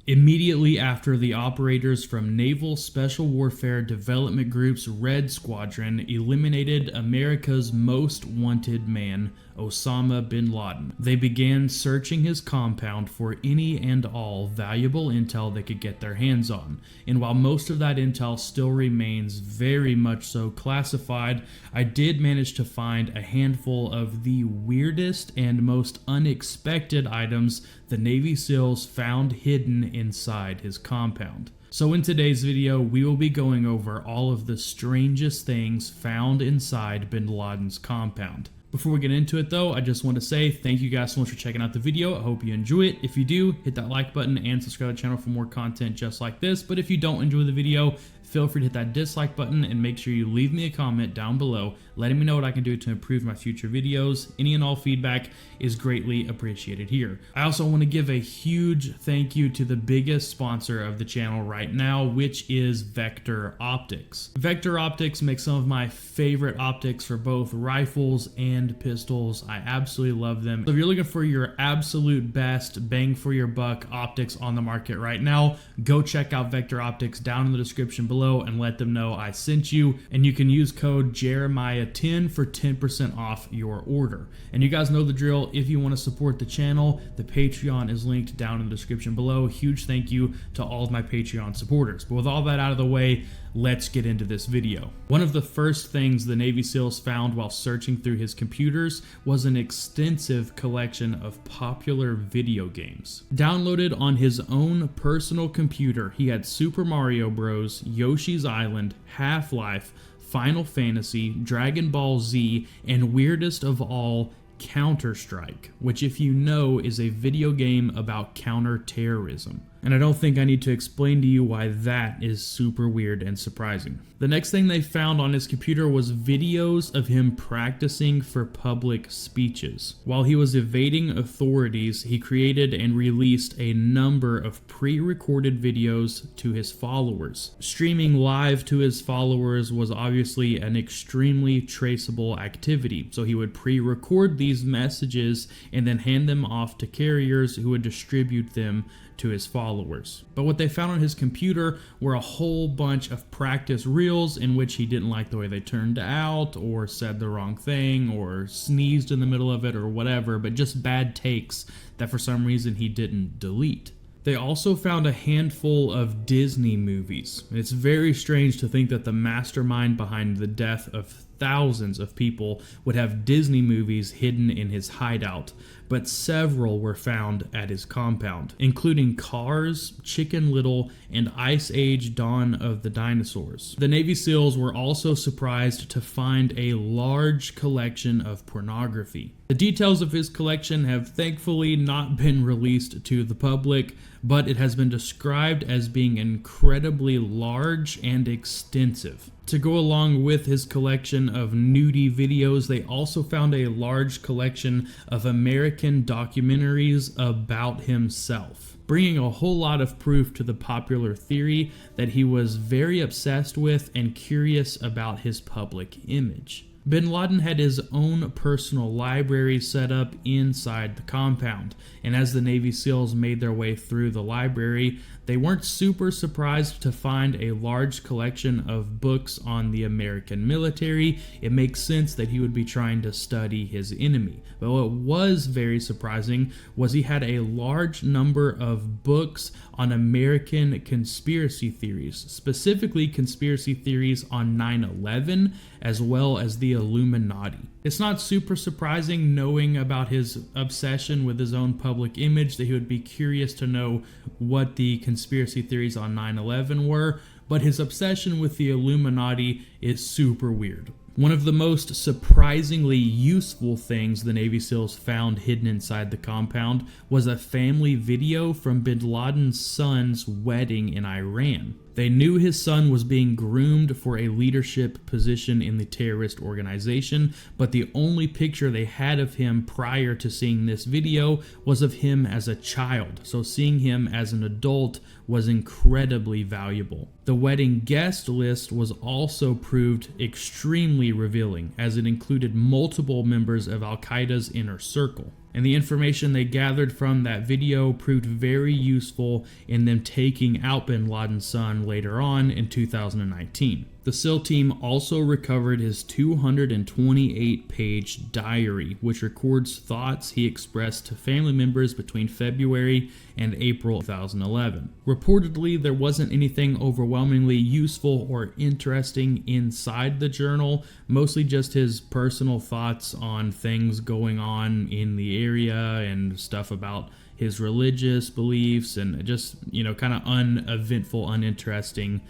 Immediately after the operators from Naval Special Warfare Development Group's Red Squadron eliminated America's most wanted man, Osama bin Laden, they began searching his compound for any and all valuable intel they could get their hands on. And while most of that intel still remains very much so classified, I did manage to find a handful of the weirdest and most unexpected items the Navy SEALs found hidden inside his compound. So in today's video, we will be going over all of the strangest things found inside bin Laden's compound. Before we get into it though, I just want to say thank you guys so much for checking out the video. I hope you enjoy it. If you do, hit that like button and subscribe to the channel for more content just like this. But if you don't enjoy the video, feel free to hit that dislike button and make sure you leave me a comment down below letting me know what I can do to improve my future videos. Any and all feedback is greatly appreciated here. I also want to give a huge thank you to the biggest sponsor of the channel right now, which is Vector Optics. Vector Optics makes some of my favorite optics for both rifles and pistols. I absolutely love them. So if you're looking for your absolute best bang for your buck optics on the market right now, go check out Vector Optics down in the description below and let them know I sent you, and you can use code Jeremiah10 for 10% off your order. And you guys know the drill. If you want to support the channel, the Patreon is linked down in the description below. Huge thank you to all of my Patreon supporters. But with all that out of the way, let's get into this video. One of the first things the Navy SEALs found while searching through his computers was an extensive collection of popular video games. Downloaded on his own personal computer, he had Super Mario Bros., Yoshi's Island, Half-Life, Final Fantasy, Dragon Ball Z, and weirdest of all, Counter-Strike, which if you know is a video game about counter-terrorism. And I don't think I need to explain to you why that is super weird and surprising. The next thing they found on his computer was videos of him practicing for public speeches. While he was evading authorities, he created and released a number of pre-recorded videos to his followers. Streaming live to his followers was obviously an extremely traceable activity, so he would pre-record these messages and then hand them off to carriers who would distribute them to his followers. But what they found on his computer were a whole bunch of practice reels in which he didn't like the way they turned out, or said the wrong thing, or sneezed in the middle of it, or whatever, but just bad takes that for some reason he didn't delete. They also found a handful of Disney movies. It's very strange to think that the mastermind behind the death of thousands of people would have Disney movies hidden in his hideout, but several were found at his compound, including Cars, Chicken Little, and Ice Age: Dawn of the Dinosaurs. The Navy SEALs were also surprised to find a large collection of pornography. The details of his collection have thankfully not been released to the public, but it has been described as being incredibly large and extensive. To go along with his collection of nudie videos, they also found a large collection of American documentaries about himself, bringing a whole lot of proof to the popular theory that he was very obsessed with and curious about his public image. Bin Laden had his own personal library set up inside the compound, and as the Navy SEALs made their way through the library, they weren't super surprised to find a large collection of books on the American military. It makes sense that he would be trying to study his enemy. But what was very surprising was he had a large number of books on American conspiracy theories, specifically conspiracy theories on 9/11, as well as the Illuminati. It's not super surprising, knowing about his obsession with his own public image, that he would be curious to know what the conspiracy theories on 9/11 were, but his obsession with the Illuminati is super weird. One of the most surprisingly useful things the Navy SEALs found hidden inside the compound was a family video from bin Laden's son's wedding in Iran. They knew his son was being groomed for a leadership position in the terrorist organization, but the only picture they had of him prior to seeing this video was of him as a child, so seeing him as an adult was incredibly valuable. The wedding guest list was also proved extremely revealing, as it included multiple members of Al-Qaeda's inner circle. And the information they gathered from that video proved very useful in them taking out bin Laden's son later on in 2019. The SEAL team also recovered his 228-page diary, which records thoughts he expressed to family members between February and April 2011. Reportedly, there wasn't anything overwhelmingly useful or interesting inside the journal, mostly just his personal thoughts on things going on in the area and stuff about his religious beliefs and just, kind of uneventful, uninteresting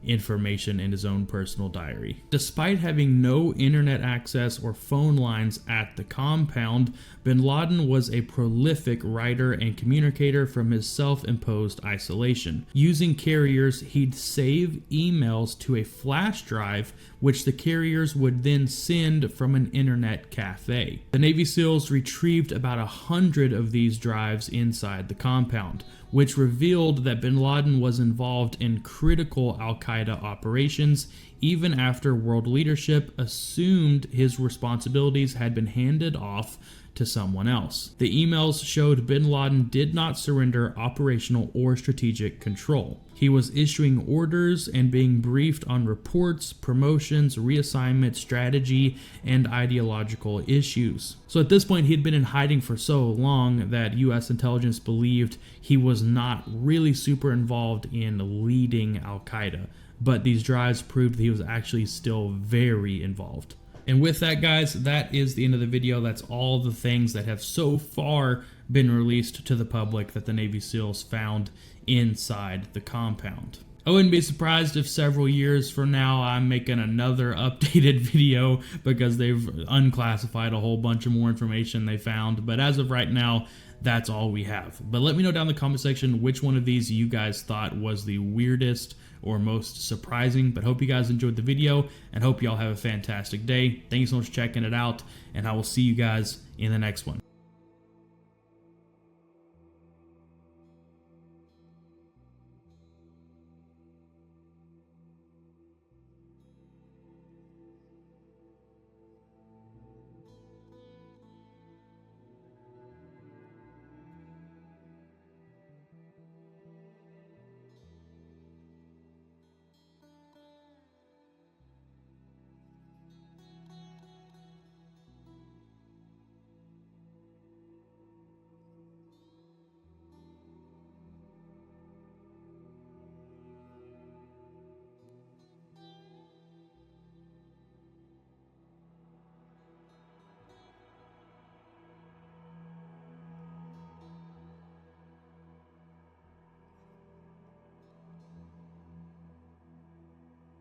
information in his own personal diary. Despite having no internet access or phone lines at the compound, bin Laden was a prolific writer and communicator from his self-imposed isolation. Using carriers, he'd save emails to a flash drive, which the carriers would then send from an internet cafe. The Navy SEALs retrieved about 100 of these drives inside the compound, which revealed that bin Laden was involved in critical al-Qaeda operations even after world leadership assumed his responsibilities had been handed off to someone else. The emails showed bin Laden did not surrender operational or strategic control. He was issuing orders and being briefed on reports, promotions, reassignment, strategy, and ideological issues. So at this point, he had been in hiding for so long that US intelligence believed he was not really super involved in leading al-Qaeda. But these drives proved that he was actually still very involved. And with that, guys, that is the end of the video. That's all the things that have so far been released to the public that the Navy SEALs found inside the compound. I wouldn't be surprised if several years from now I'm making another updated video because they've unclassified a whole bunch of more information they found. But as of right now, that's all we have. But let me know down in the comment section which one of these you guys thought was the weirdest or most surprising. But hope you guys enjoyed the video and hope y'all have a fantastic day. Thank you so much for checking it out, and I will see you guys in the next one.